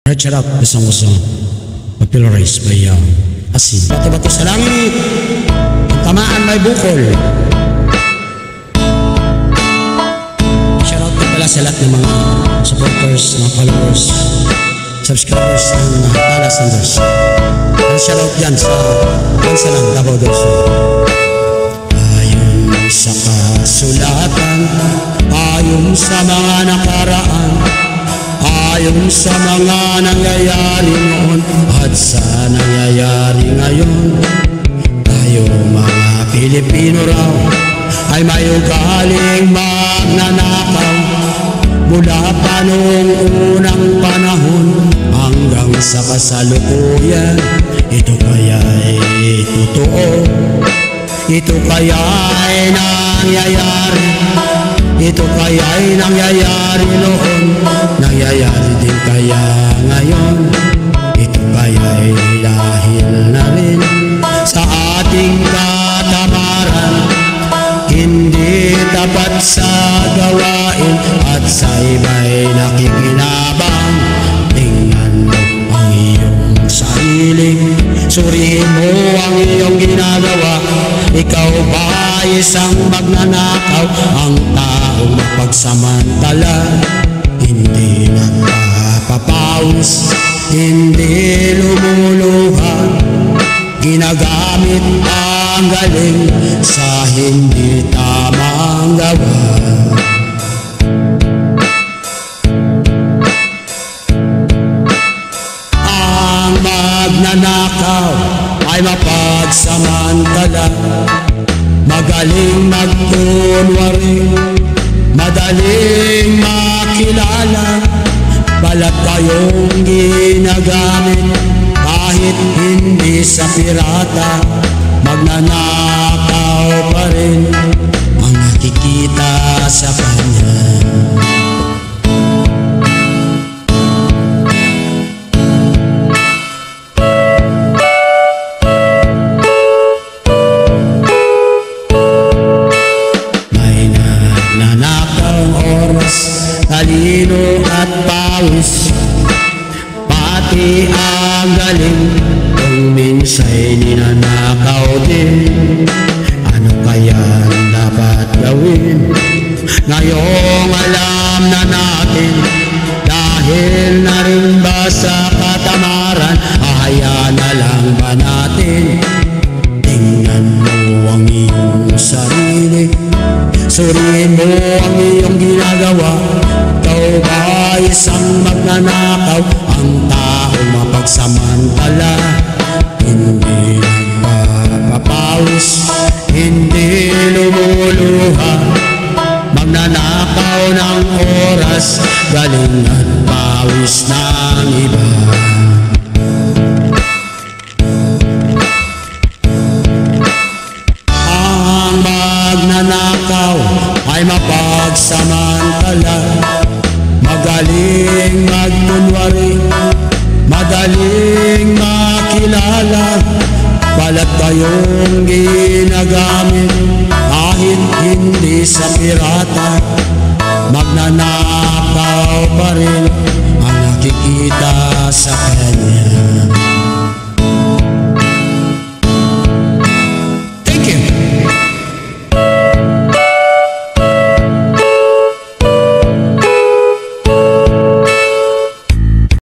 Right, shut up, usong-usong. Popularized by Asin. Bato-bato sa langit, ang tamaan may bukol. Shout out pala sa lahat ng mga supporters, mga followers, subscribers ng Pala Sanders. Ang shout out yan sa Bansalang, Davao del Sur. Ayon sa kasulatan, ayon sa mga nakaraan, ayon sa mga nangyayari noon at sa nangyayari ngayon, tayo mga Pilipino raw ay may ugaling magnanakaw mula pa noong unang panahon hanggang sa kasalukuyan. Ito kaya'y totoo, ito kaya'y nangyayari, ito kaya'y nangyayari noon, nangyayari din kaya ngayon. Ito kaya'y dahil na rin sa ating katamaran, hindi tapat sa gawain at sa iba'y nakikinabang. Tingnan mo ang iyong sarili, suriin mo ang iyong ginagawa. Ikaw ba isang magnanakaw, ang taong mapagsamantala, hindi nagpapapawis, hindi lumuluha, ginagamit ang galing sa hindi tamang gawa. Ang magnanakaw ay mapagsamantala, magaling magkunwari, madaling makilala, balat kayong ginagamit kahit hindi sa pirata. Magnanakaw pa rin ang nakikita sa kanya. May nagnanakawang oras, talino at pawis, pati ang galing, kung minsa'y ninanakaw din. Ano kaya dapat gawin ngayong alam na natin? Dahil na rin ba sa katamaran, ahayaan na lang ba natin? Tingnan mo ang iyong sarili, suriin mo ang iyong ginagawa. Ikaw ba isang magnanakaw, ang taong mapagsamantala, hindi nagpapapawis, hindi lumuluha, magnanakaw ng oras, galing at pawis ng iba.